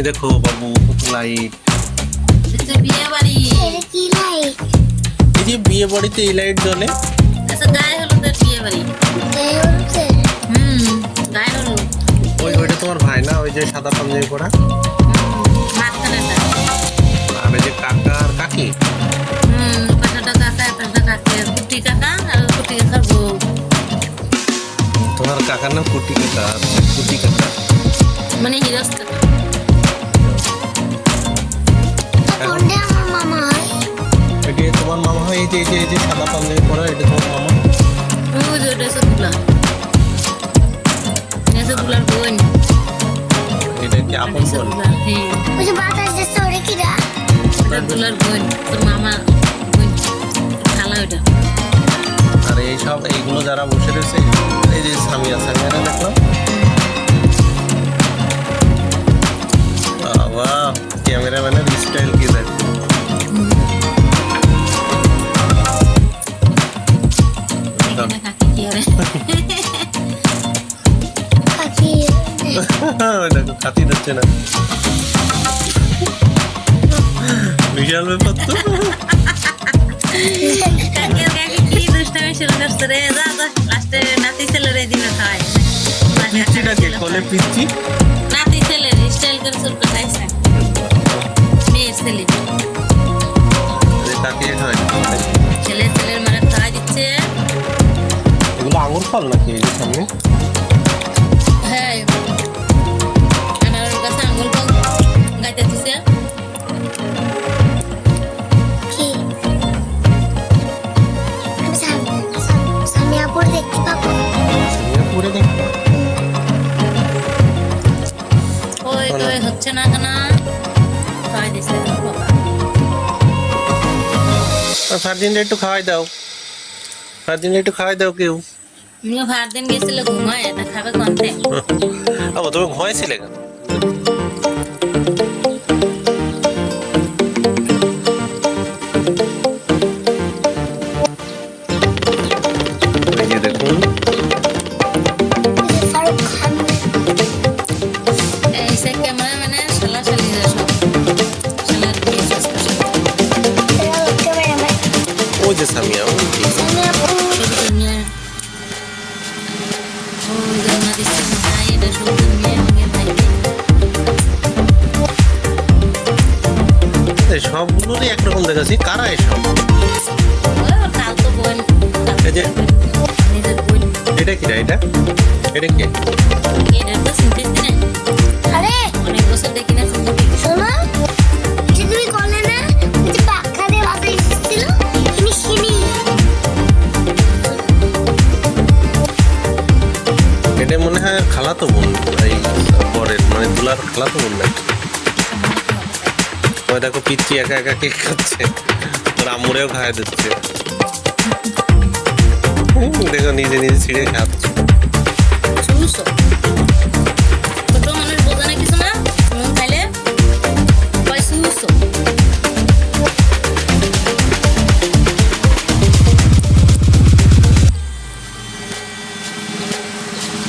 এই দেখো বাবু কত লাইট। বিয়ে বাড়ি কি লাইট? এই যে বিয়ে বাড়িতে এই লাইট জ্বলে। আচ্ছা গায়ে হলুদের বিয়ে বাড়ি। গায়ে হলুদ। ওইটা তোমার ভাই না, ওই যে সাদা পাঞ্জাবি পরা। মাঝখানেটা। আর এই যে কাকা আর কাকি। পাশাটা কাকা, পাশাটা কাকে, কুটি কাকা আর কুটি কাকার বউ। তোমার কাকার নাম কুটি কাকা। কুটি কাকা মানে হিরোজ কাকা। কোনটা আমার মামা হয়? এটা তোমার মামা হয়। এই যে সাদা পাঞ্জাবি পরা, এটা তোমার মামা। ওই যে ওটা সবগুলা। সবগুলার বোন। এটা কি আপন বোন? হ্যাঁ। ওই যে বাতাস যাচ্ছে ওরে কিরা? সবগুলার বোন। তোর মামা বোন। খালা ওটা। আর এইগুলো যারা বসে রয়েছে, এই যে সামিয়ারা দেখলাম। বাবা, ক্যামেরাম্যানের স্টাইল কি দেখ। কাকি কি আরে? কাকি দেখো খাতি দিচ্ছে না। বিশাল ব্যাপার তো। কাকি কি দুষ্টামি শুরু করছে রে? যা লাস্টে নাতি ছেলের এই দিনে খায়। পিচ্চিটাকে কোলে পিচ্চি। নাতি ছেলের স্টাইল করে শুরু করে খাইছে। মেয়ের ছেলে। তাকে খায়। ছেলের মানে খাওয়া দিচ্ছে। এগুলো আঙুর ফল নাকি এই যে সামনে? হ্যাঁ। আনার কাছে আঙুল ফল গাইতে দিছে। কি? সামিয়াপুর দেখতে পাবো। পুরে দেখো। ওই তো হচ্ছে না কেন? খাওয়া দিছে বাবা। ফারদিনটা একটু খাওয়াই দাও। ফারদিনটা একটু খাওয়াই দাও কেউ। তুমিও ভাত দিন গেছিল ঘুমায়, এটা খাবে কোনতে? তুমি ঘুমাইছিলে কেন? এই যে দেখুন, শাহরুখ খান এই সে ক্যামেরা মানে শালা শালিরা সব। শালার বিয়ে স্পেশাল। ক্যামেরাম্যান ওই যে সামিয়া, ওই যে। সামিয়াপুর শুধু দুনিয়া। ও জন্মা দিচ্ছে ভাই, এটা শুধু দুনিয়া আমাকে ভাইকে। এই সবগুলোরই একরকম দেখাচ্ছি। কারা এসব? ওই ওর ফালতু বোন। এই যে নিজের বোন। এটা কি? এটা কি? এটা তো চিনতেছি না। আরে অনেক বছর দেখি না চিনতে। শোনো, যে তুমি করলে না ওই যে পাখা দিয়ে বাতাস এসেছিল ইনি এটা মনে হয় খালাতো বোন। এই বরের মানে দুলার খালাতো বোন নাকি? ওই দেখো পিচ্চি একা একা কেক খাচ্ছে। ওর আম্মুরেও খাওয়া দিচ্ছে। দেখো নিজে ছিঁড়ে খাচ্ছে। শুনছো? ছোট মানুষ বোঝে না কিছু না। নুন খাইলে কয় শুনছো?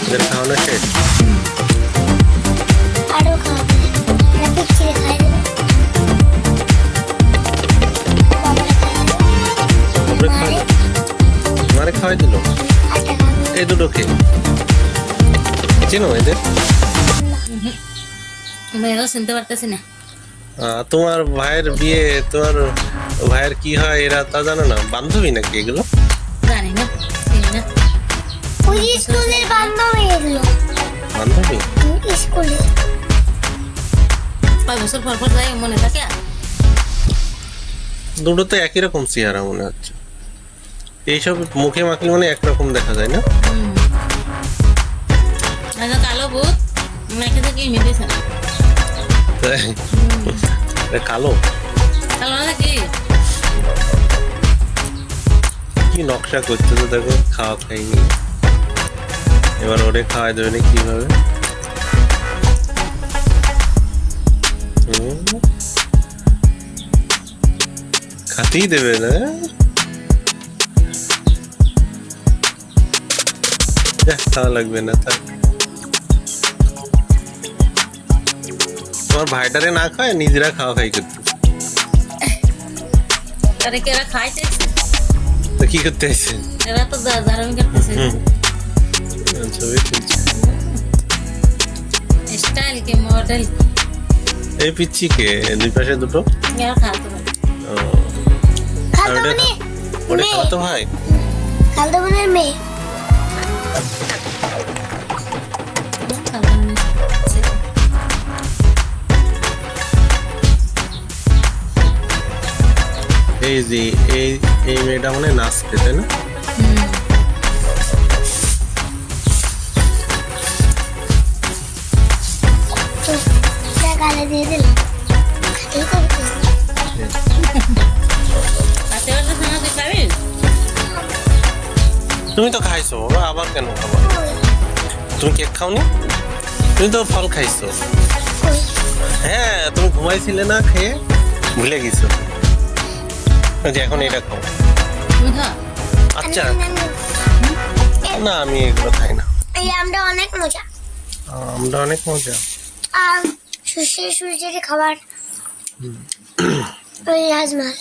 এদের খাওয়ানো শেষ। আরো খাবে না পিচ্ছি খাই দেবে ওপরে খাওয়াই মারে খাওয়াই দিল। আটা খাবে এই দুটোকে চেনো এদের? মেয়েও চিনতে পারতেছি না। তোমার ভাইয়ের বিয়ে, তোমার ভাইয়ের কি হয় এরা তা জানো না? বান্ধবী নাকি এগুলো? জানি না, চিনি না। ওই স্কুলের বান্ধবী এগুলো বান্ধবী? স্কুলে 5 বছর পর পর যাই মনে থাকে। দুটো তো একই রকম চেহারা মনে হচ্ছে। এইসব মুখে মাখলে মানে একরকম দেখা যায় না? কালো ভূত মেখে থেকে মেরেছে না। তাই? কালো কালো না কি? কি নকশা করছে তো দেখো। খাওয়া খাইনি, এবার ওরে খাওয়াই দেবে না কিভাবে? খাতেই দেবে না। খাওয়া লাগবে না, থাক। তোমার ভাইটারে না খায় নিজেরা খাওয়া খাই করতে। আরে কেরা খাইতেছে, তো কি করতে আসছে? এরা তো দারুণ করতেছে। ছবি তুলছে স্টাইল কি মডেল, এই পিচ্ছি কে দুই পাশে দুটো? এরা খাওয়াতে পারে। ও, খালতো আর বোনের ওটা মেয়ে। খাওয়াতো ভাই? খালতো বোনের মেয়ে। এই যে এই মেয়েটা মানে নাচতে, তাই না? তো যা গালে দিয়ে দিলাম। এই তো তুমি তো খাইছো বাবা, আবার কেন খাবা? তুমি কেক খাওনি? তুমি তো ফল খাইছো। হ্যাঁ, তুমি ঘুমাইছিলে না, খেয়ে ভুলে গেছো। ওই যে এখন এটা খাও। আচ্ছা, না আমি এগুলো খাই না। এই আমটা অনেক মজা। আমরা অনেক মজা। আর সুশীর খাবার ওই রাজমাল।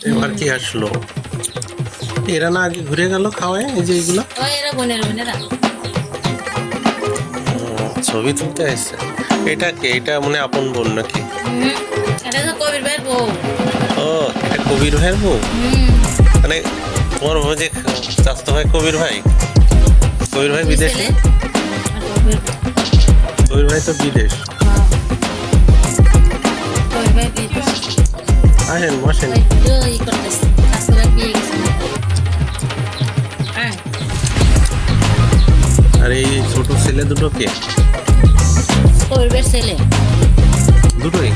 এবার কি আসলো? এরা না আগে ঘুরে গেল খাওয়ায়, এই যে এইগুলো এরা বোনেরা ছবি তুলতে আসছে। এটা কে? এটা মনে হয় আপন বোন নাকি? এটা তো কবির ভাইয়ের বউ। ও, এটা কবির ভাইয়ের বউ? মানে তোমার বউ যে চাচাতো ভাই কবির ভাই? কবির ভাই বিদেশে? কবির ভাই তো বিদেশ। কবির ভাই বিদেশ। আসেন বসেন। ই করতেছে, শাশুড়ি বিয়ে গেছে। আর এই ছোট ছেলে দুটো কে? কবির ভাইয়ের ছেলে দুটোই?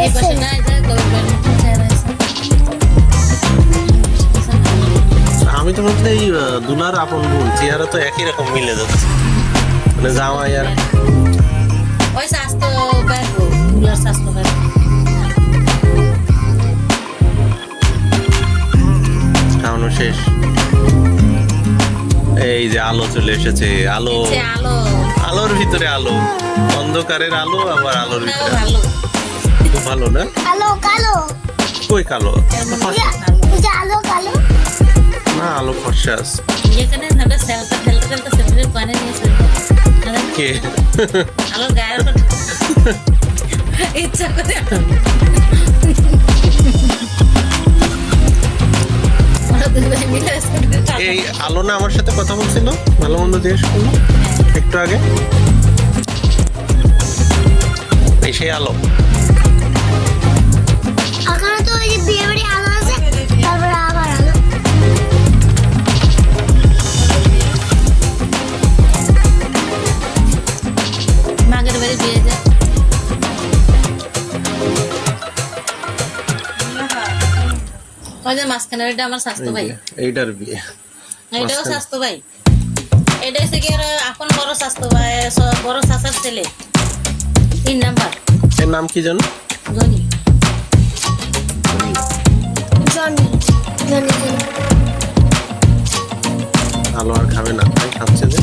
এই পাশে নাই যায়, কবির ভাইয়ের মুখে চেহারা আছে। আমি তো বলতে এই দুলার আপন বোন, চেহারা তো একই রকম মিলে যাচ্ছে, মানে জামাই আর ওই স্বাস্থ্য ভাইয়ের বউ, দুলার স্বাস্থ্য ভাইয়ের বউ। খাওয়ানো শেষ। এই যে আলো চলে এসেছে, আলো, সে আলো আলোর ভিতরে আলো, অন্ধকারের আলো, আবার আলোর ওটাও ভিতরে আলো। ভালো। খুব ভালো না? কালো কালো কই কালো? এই যে আলো কালো। না, আলো ফর্সা আছে। এখানে ঠান্ডা সেলটা ফেলতে ফেলতে সেলটা পানি নিয়ে চলে যায়। কে? আলোর গায়ের উপর ইচ্ছা করে ওরা দুই ভাই মিলে স্কুটিতে চালায়। এই আলো না আমার সাথে কথা বলছিল, ভালো মন্দ জিজ্ঞেস করলো একটু আগে। এই সেই আলো। ওখানে তো ওই যে বিয়ে বাড়ি আলো আছে, তারপরে আবার আলো। মাগের বাড়ি বিয়ে যায়। ওই যে মাঝখানের এটা আমার স্বাস্থ্য ভাই, এইটার বিয়ে। এটাও স্বাস্থ্য ভাই। এটা হচ্ছে কি ওরা আপন বড় স্বাস্থ্য ভাই, বড় চাচার ছেলে, 3 নাম্বার এর নাম কি জানো? ধনী। Johnny Johnny Johnny. আলো আর খাবে না, তাই খাচ্ছে যে।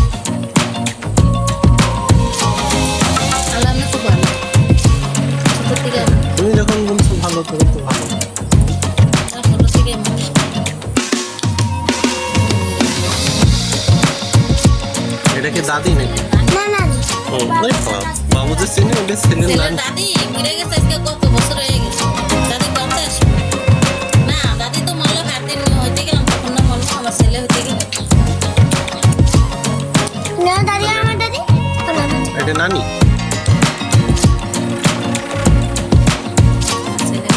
আল্লাহ আমি খুব ভালো, ছোট থেকে তুমি যখন বলছো ভালো, তখন তো ভালো। ছোট থেকে মানুষ। এটা কি দাদি নাকি? না না ও, ওই বাবু যে চিনি, ওটা ছেলের ছেলের নাম। দাদি মরে গেছে আজকে কত বছর হয়ে গেছে। দাদি 50 না, দাদি তো মরলো 8 দিন হইতে গেলাম, তখন না মরলো আমার ছেলে হইতে গেল। না দাদি আমার দাদি এটা নানি। ছেলে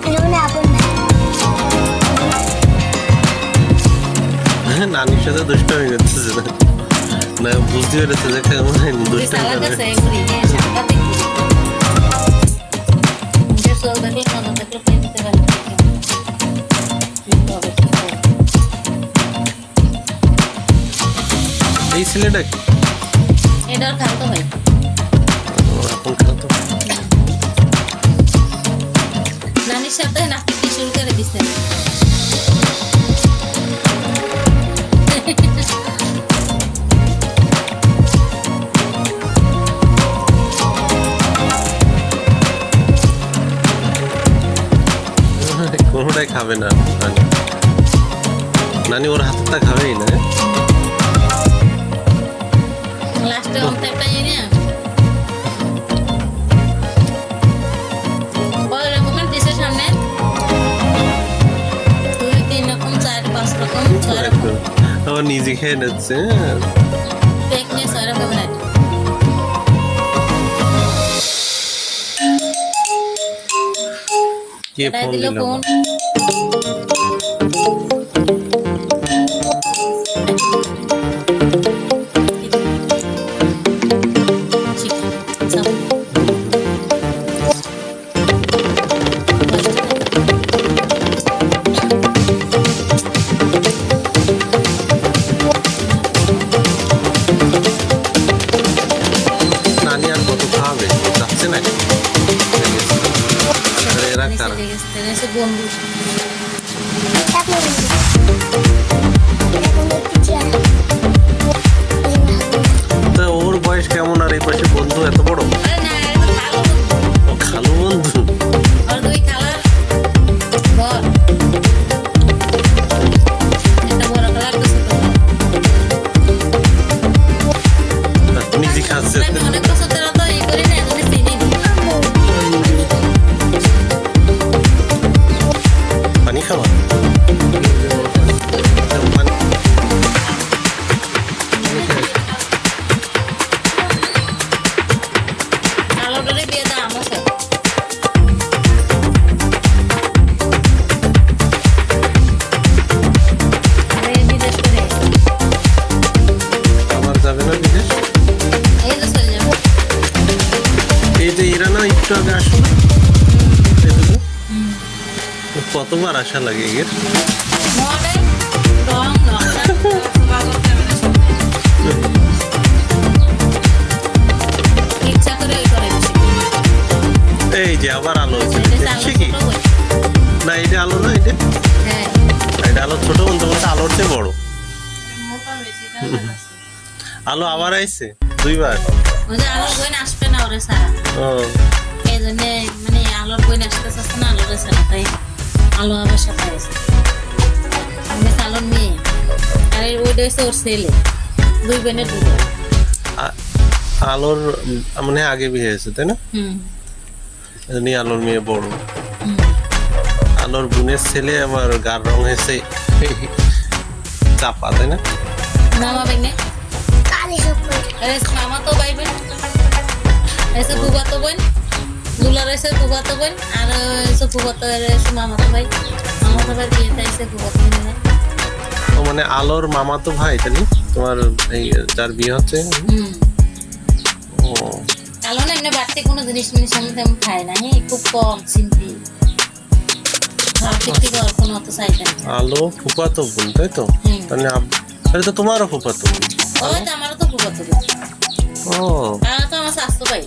এটা মানে আপন না। নানির সাথে দুষ্ট হয়ে গেছে না, বুঝতে পেরেছে যে কেমন দুষ্ট সালার হয়ে কাছে যাবে। ঘুরি সাংঘাতিক ঘুরি। নিজের চোখ দেখলে নজর দেখলে পেয়ে দিতে পারে। এই ছেলেটা কি? এটা ওর খালতো ভাই। ও, এখন খাতো। নানির সাথে নাতি শুরু করে দিছে। খাবে না নানি। নানি ওর হাতেরটা খাবেই না। লাস্টে অন্তে একটা ইয়ে কয় রকমের ডিশের সামনে 2 3 রকম 4 5 রকম 6 রকম আবার নিজে খেয়ে নিচ্ছে। পেক নিয়ে 6 রকমের আইটেম। কে এটাই ফোন দিল দিল? ফোন। চিকেন সাবু নানি আর কত খাবে? যাচ্ছে না এরা কারা? এসে বন্ধু তা ওর বয়স কেমন আর এই পাশে বন্ধু এত বড়? আরে না এটা ভালো বন্ধু ও খালু বন্ধু। আর দুই খালার বর একটা বড় খালা একটা ছোট খালা। নিজে খাচ্ছে। আমি অনেক বছর ধরে তো ই করি না এজন্য চিনি না। পানি খাওয়া? পানি- আলোটারে বিয়ে দাও আমার সাথে। আরে বিদেশ করে আবার যাবে না বিদেশ? এই তো চলে যাবো। এই যে এরা না একটু আগে আসলো কতবার আশা লাগে এর? মডেল রং নকশা ইচ্ছা করে ওই করে বেশি। এই যে আবার আলো হয়েছে এটা দেখছি আলো কি? ছোট বই। না এটা আলো না এটা? হ্যাঁ এটা আলো ছোট বলতে বলতে আলোর চেয়ে বড়। আলো আবার আইছে 2 বার। ওই যে আলোর বই আসবে না ওরে সারা ও এই জন্য মানে আলোর বই আসতে চাচ্ছে না আলোরে সারা তাই আলো আবার সাথে আছে আমি আলোর মেয়ে আর ওইটা হচ্ছে ওর ছেলে 2 বোনের 2 বোন। আলোর মানে আগে বিয়ে হয়েছে তাই না? হুম এজন্য আলোর মেয়ে বড়। হুম আলোর বোনের ছেলে আমার গার রং হয়েছে চাপা তাই না? মামা বেগনে আরে মামা তো ভাই বোন এসে বুবা তো বোন দুলার এসে বুবা তো বোন আর এসে বুবা তো এসে মামা তো ভাই বিয়েতে এসে বুবা তো বোন। ও মানে আলোর মামা তো ভাই তাই না? তোমার এই যার বিয়ে হচ্ছে? হুম ও আলো না এমনি বাড়তি কোনো জিনিস মিনিস আমি তেমন খাই না হ্যাঁ খুব কম সিম্পল খাওয়ার দিক থেকে আর কোনো অত চাইতে না। আলো ফুফাতো বোন তাই তো? হুম। তাহলে তাহলে তো তোমারও ফুফাতো বোন। ওই তো আমারও তো বুবা তো বোন ও আর তো আমার স্বাস্থ্য ভাই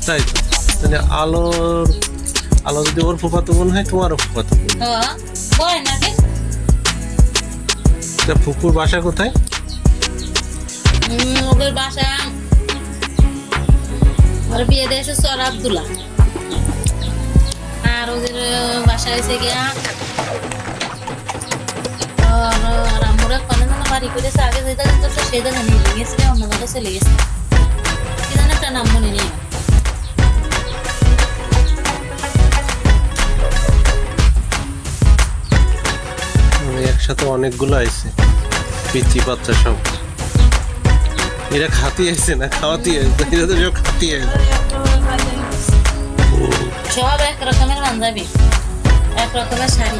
তাই তো তাহলে আলো যদি ওর ফুফাতো বোন হয় তোমারও ফুফাতো বোন। হ্যাঁ বয় নাকি তা ফুপুর বাসা কোথায়? ওদের বাসা ওর বিয়ে দিয়েছে সর আব্দুল্লাহ আর ওদের বাসা এসে গিয়া রামপুরা কনে যেন বাড়ি করেছে আগে যেটা করছে সেটা নিয়ে গেছে অন্য জায়গায় চলে গেছে কি জানে একটা নাম মনে নেই মানে একসাথে অনেকগুলো আইছে পিচি বাচ্চা সব। এরা খাতি আইছে না খাওয়াতি আইছে? এরা তো সব খাতি আইছে। সব এক রকমের পাঞ্জাবি এক রকমের শাড়ি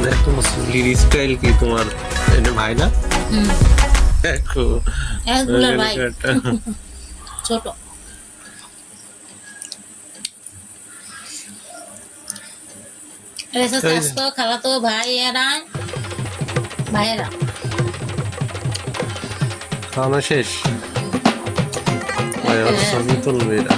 দেখো মুসলিম স্টাইল কি তোমার এটা ভাই না? হুম দেখো একগুলার ভাই ছোট এসে স্বাস্থ্য খালাতো ভাই এরা ভাইয়েরা খাওয়ানো শেষ? ছবি তুলবে এরা।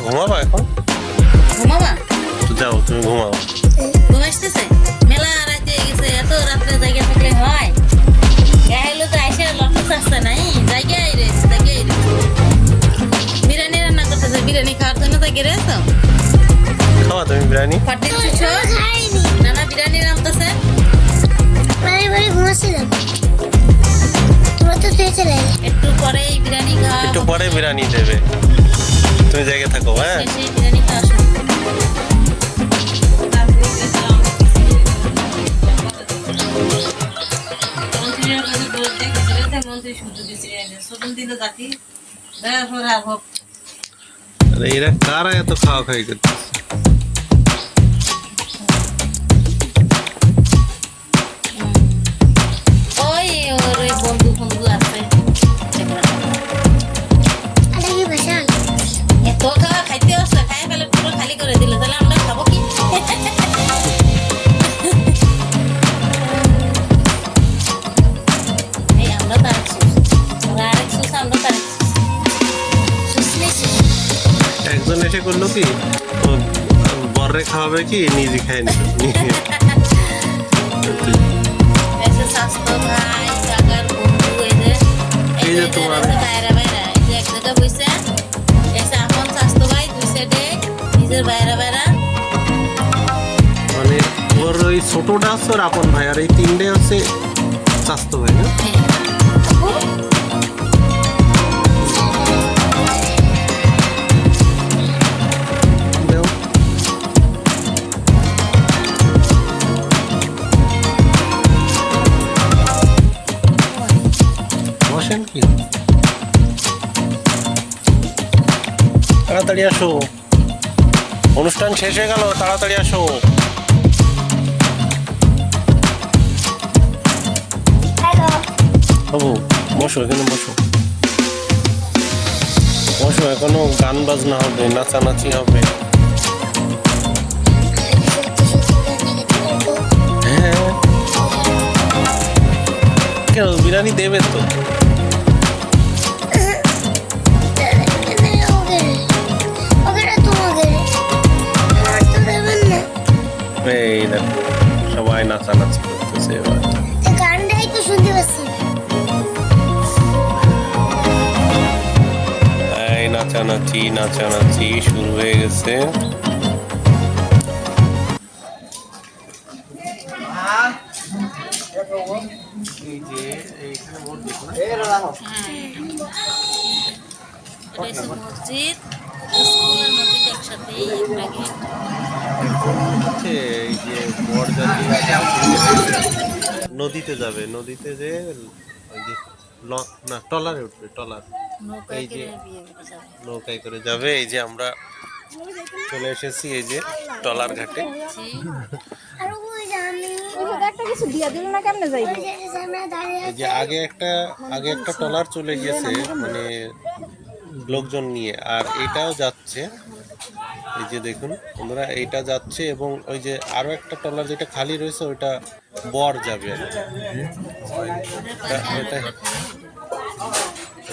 ঘুমাবা এখন? ঘুমাবা? তো যাও তুমি ঘুমাও। ঘুম আসতেছে? মেলা রাতে গেছে, এত রাত্রে জায়গা থাকলে হয়? গায়ে তো আইসে লক্ষ্য আসছে নাই, জায়গায় রে, জায়গায় রে। বিরিয়ানি রান্না করতেছে, বিরিয়ানি খাওয়ার জন্য তো গেড়ে তো খাওয়া তুমি বিরিয়ানি? পাটি দিচ্ছ? খাইনি। না না, বিরিয়ানি রান্নতেছে। বাড়ি বাড়ি ঘুমাচ্ছিলাম। তোমরা তো শুয়ে চলে গেলে। একটু পরেই বিরিয়ানি খাওয়া একটু পরে বিরিয়ানি দেবে, তুমি জায়গায় থাকো। হ্যাঁ শেষে বিরিয়ানি খাওয়া শুরু। আরে এরা কারা এত খাওয়া খাই করতেছে? ওই ওর ওই বন্ধু বন্ধু আছে। আরে কি ভাষা? এত খাওয়া খাইতে আসছে, খাই ফেলে পুরো খালি করে দিল, তাহলে আমরা খাবো কি? এই আমরা তো আরেক সুস, ওরা আরেক সুস, আমরা তো আরেক সুস। শুষলে শুষ। একজন এসে করলো কি, ও বররে খাওয়াবে কি নিজে খায় নি। এসে স্বাস্থ্য ভাই, কাকার বন্ধু, এই যে তোমার- বাইরা বাইরা, এই যে এক জায়গায় বসে, এসে আপন স্বাস্থ্য ভাই, দুই সাইডে নিজের বাইরা বাইরা। মানে ওর ওই ছোটটা হচ্ছে ওর আপন ভাই, আর এই তিনটে হচ্ছে স্বাস্থ্য ভাই না? দাও। বসেন কি, তাড়াতাড়ি আসো, অনুষ্ঠান শেষ হয়ে গেল, তাড়াতাড়ি আসো। হ্যালো। বাবু বসো, এখানে বসো, বসো, এখনো গান বাজনা হবে, নাচানাচি হবে। হ্যাঁ কেন, বিরিয়ানি দেবে তো? এই দেখো সবাই নাচানাচি করতেছে এবার। গানটাই তো শুনতে পাচ্ছি। এই নাচানাচি নাচানাচি শুরু হয়ে গেছে। এই যে এইখানে ভোট দিস না? মসজিদ, স্কুলের মসজিদ একসাথেই একটা গেট। হচ্ছে এই যে বরযাত্রী নদীতে যাবে, নদীতে যে ওই যে না ট্রলারে উঠবে, ট্রলার নৌকায় এই যে করে বিয়ে করে যাবে। নৌকায় করে যাবে। এই যে আমরা চলে এসেছি এই যে ট্রলার ঘাটে। আর ওই যে আমি একটা কিছু দিয়া দিল না কেমনে যাইব? ওই যে আমরা দাঁড়িয়ে এই যে আগে একটা ট্রলার চলে গিয়েছে মানে লোকজন নিয়ে, আর এটাও যাচ্ছে। এই যে দেখুন বন্ধুরা, এইটা যাচ্ছে এবং ওই যে আরো একটা ট্রলার যেটা খালি রয়েছে ওইটা বর যাবে আর কি। এটা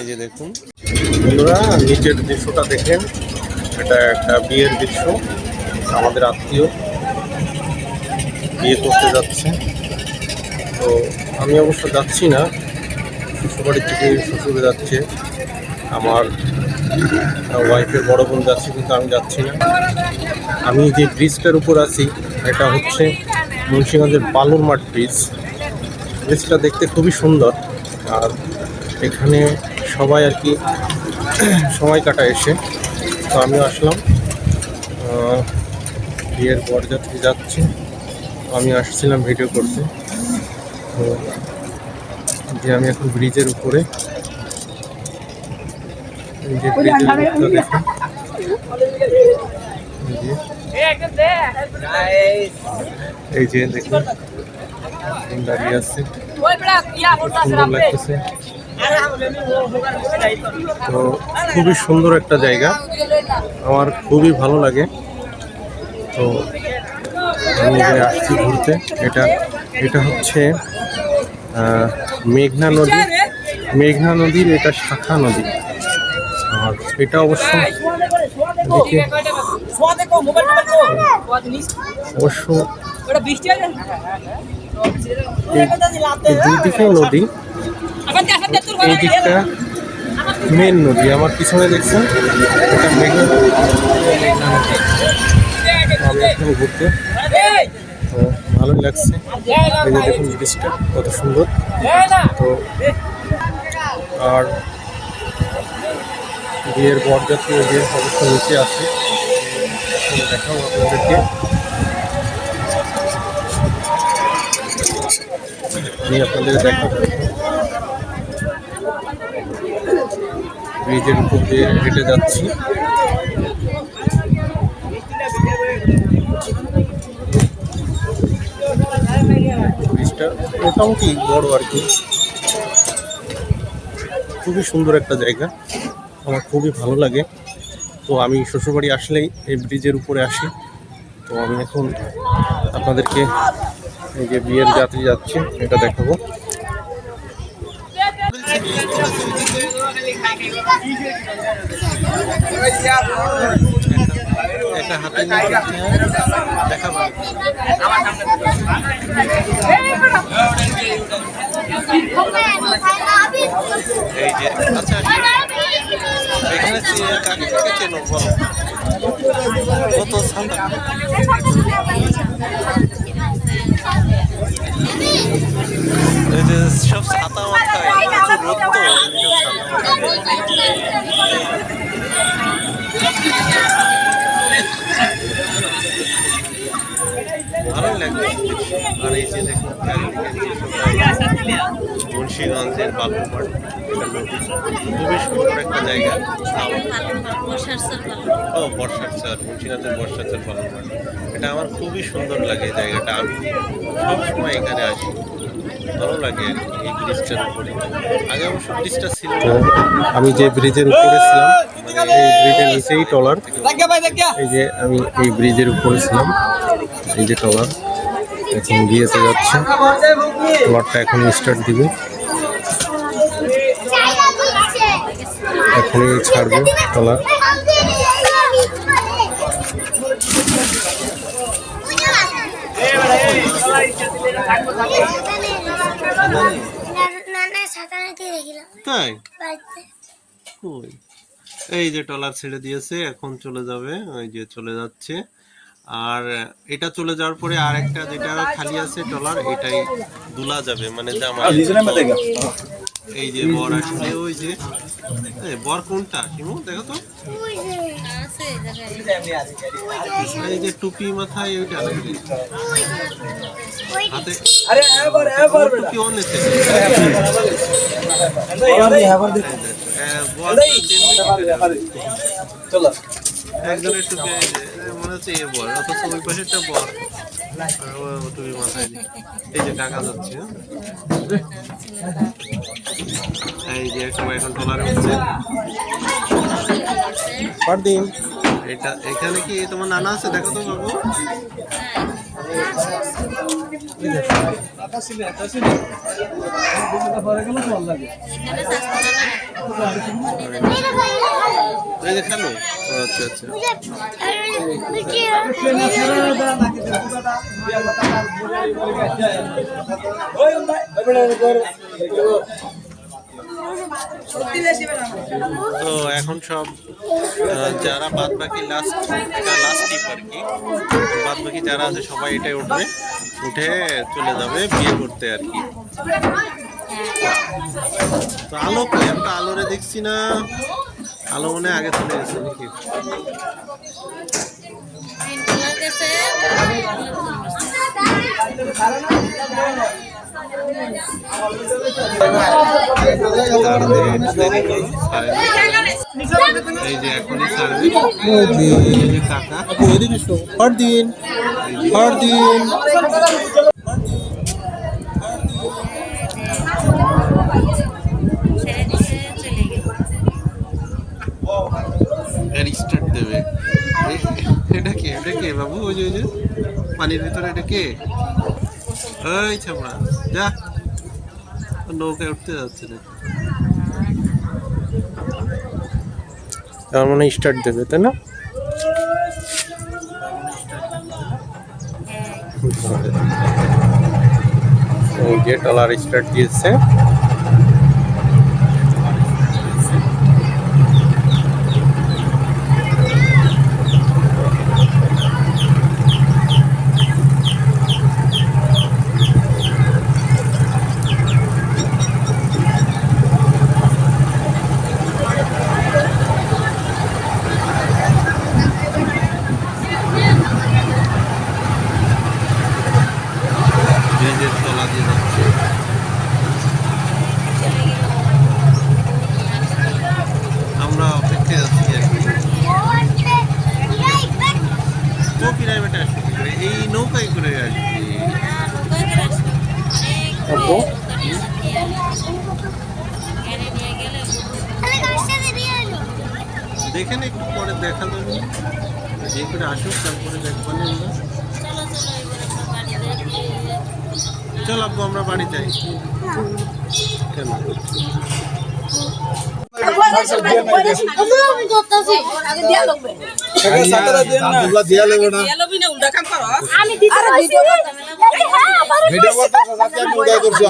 এই যে দেখুন বন্ধুরা, নিচের দৃশ্যটা দেখেন, এটা একটা বিয়ের দৃশ্য। আমাদের আত্মীয় বিয়ে করতে যাচ্ছে, তো আমি অবশ্য যাচ্ছি না, শ্বশুরবাড়ির থেকে শ্বশুরে যাচ্ছে, আমার ওয়াইফের বড় বোন যাচ্ছে, কিন্তু আমি যাচ্ছি না। আমি যে ব্রিজটার উপর আছি এটা হচ্ছে মুন্সিগঞ্জের বালুরমাঠ ব্রিজ। ব্রিজটা দেখতে খুবই সুন্দর, আর এখানে সবাই আর কি সময় কাটা এসে, তো আমিও আসলাম। বিয়ের বরযাত্রী যাচ্ছে, আমি আসছিলাম ভিডিও করতে। তো যে আমি এখন ব্রিজের উপরে, এই যে ব্রিজের উপরটা দেখুন, এই যে দেখুন দাঁড়িয়ে আছে, সুন্দর লাগতেছে। তো খুবই সুন্দর একটা জায়গা, আমার খুবই ভালো লাগে। তো আমি এখানে আসছি ঘুরতে। এটা হচ্ছে মেঘনা নদী, মেঘনা নদীর এটা শাখা নদী। আর এটা অবশ্য দেখে অবশ্য এই দুই দিকেও নদী, এই দিকটা মেন নদী। আমার পিছনে দেখছেন এটা মেঘনা নদী। আমি এখন ঘুরতে ভালোই লাগছে। এই যে দেখুন ব্রিজটা কত সুন্দর। তো আর বিয়ের বরযাত্রী যে অবশ্য নিচে আছে, দেখাও আপনাদেরকে। আমি আপনাদের দেখাবো ব্রিজের উপর দিয়ে হেঁটে যাচ্ছি। ব্রিজটা মোটামুটি বড় আর কি, খুবই সুন্দর একটা জায়গা, আমার খুবই ভালো লাগে। তো আমি শ্বশুরবাড়ি আসলেই এই ব্রিজের উপরে আসি। তো আমি এখন আপনাদেরকে এই যে বিয়ের যাত্রী যাচ্ছে এটা দেখাবো। একটা হাতে দেখাবো। এই যে আচ্ছা, এখানে কাকে কাকে চেনো বলো? কত সাদা এই যে সব ছাতা মাথায়, প্রচুর রোদ তো ভালোই লাগবে। আর এই যে দেখুন মুন্সিগঞ্জের বালুরঘাট, এটা নদী, খুবই সুন্দর একটা জায়গা। ও বর্ষার চার, মুন্সিগঞ্জের বর্ষার চার বালুরঘাট, এটা আমার খুবই সুন্দর লাগে এই জায়গাটা। আমি সবসময় এখানে আসি, ভালো লাগে আর কি এই ব্রিজটার উপরে। আগে অবশ্য ব্রিজটা ছিল, আমি যে ব্রিজের উপরে ছিলাম এই ব্রিজের নিচেই ট্রলার। এই যে আমি এই ব্রিজের উপরে ছিলাম, এই যে ট্রলার এখন গিয়েতে যাচ্ছে। ট্রলারটা এখন স্টার্ট দিবে, এখনই ছাড়বে ট্রলার। তাই কই, এই যে ট্রলার ছেড়ে দিয়েছে, এখন চলে যাবে, ওই যে চলে যাচ্ছে। আর এটা চলে যাওয়ার পরে আর একটা যেটা খালি আছে ট্রলার, এটাই দুলা যাবে, মানে জামাই। এই যে বর আসলে, ওই যে বর কোনটা শিমু দেখো তো, এই যে টুপি মাথায় ওইটা নাকি হাতে টুপি অনেছে একজনের টুপি মনে হচ্ছে এ বর, অথচ ওই পাশেরটা বর টুপি মাথায়। এই যে টাকা যাচ্ছে, এই যে সবাই এখন ট্রলারে উঠছে। পরদিন এটা এখানে কি তোমার নানা আছে দেখো তো বাবু। এই যে খেলো, আচ্ছা আচ্ছা। তো এখন সব যারা বাদ বাকি লাস্ট, এটা লাস্ট টিপ আর কি, বাদ বাকি যারা আছে সবাই এটাই উঠবে, উঠে চলে যাবে বিয়ে করতে আর কি। তো আলো কি, একটা আলোরে দেখছি না, আলো মনে আগে চলে গেছে নাকি। এই যে এখনই ছাড়বে কাকা, এদিকে পরদিন পরদিন স্টার্ট দেবে। এটা কে, এটা কে বাবু, ওই যে পানির ভিতরে, এটা কে? ওই ছাপড়া যা, নৌকায় উঠতে যাচ্ছে না। আমার মনে হয় স্টার্ট দেবে, তাই না? গেট আলার স্টার্ট দিয়েছে। ব্রিজের তলা দিয়ে যাচ্ছে। আমরা অপেক্ষায় আছি আর কি। ও পিরামিডে আসবে কি করে? এই নৌকায় করে আসবে। আপু দেখেন একটু পরে দেখা যাবে, যে করে আসুক তারপরে দেখবেন। চল আব্বু আমরা বাড়ি যাই। কেন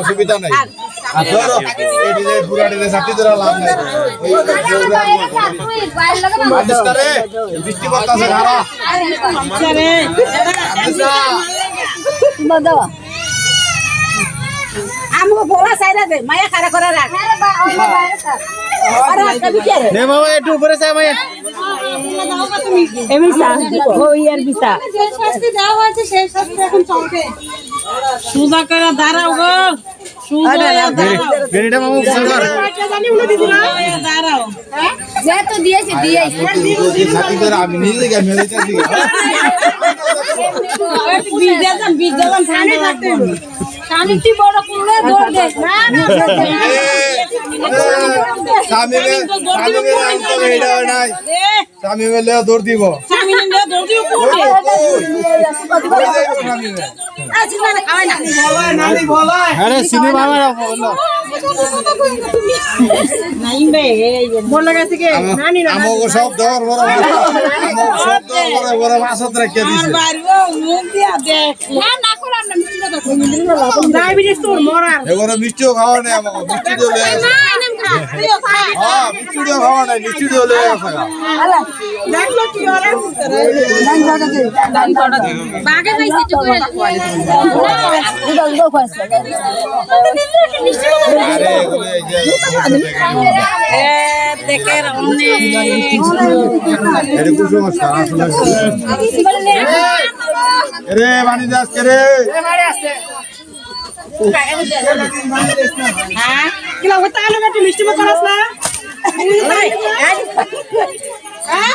অসুবিধা নাই, বৃষ্টি পড়তেছে আমাকে বলা চাইরা দে মায়া খারা করে রাখ নে মামা একটু উপরে চা মাইয়া এমিসা ও ইয়ার বিসা যে শাস্তি দেওয়া হয়েছে সেই শাস্তি এখন চলবে সুজা করে দাঁড়াও গো সুজা দাঁড়াও গেরিটা মামু সরকার জানি উনি দিদি না দাঁড়াও যে তো দিয়েছি দিয়েছি সাথীদের আমি নিজে গিয়ে মেরেছি বিজেজন থানে থাকতে শান্তি বড় করলে দৌড় দে না না স্বামীকে আঙ্কল হেডা নাই স্বামী মেলে দৌড় দিব স্বামী নিয়ে দৌড় দিও আরে সিনেমা আমার নাইম বে বল লাগাছে কি নানি না আমাকে সব দর বড় আমাকে সব দর বড় বড় মাছত রেখে দিছে বাড়িও মুখ দিয়া দেখ না না করলাম না মিষ্টি কথা কই ডায়াবেটিস তোর মরার এবারে মিষ্টিও খাওয়া নেই আমাকে মিষ্টি দিও লে না এনম খা তুইও খা হ্যাঁ মিষ্টিও খাওয়া নাই মিষ্টি দিও লে আসা দেখলো কি ওরে দান বাগা দে বাগা খাইছি তো করে দুটো দুটো খাইছে আরে এগুলো এই যে এ দেখে রমনে এর কুসংস্কার আসলে রে বানি দাস রে হ্যাঁ কিলা ওটা আলো বেটি মিষ্টি মত করাস না হ্যাঁ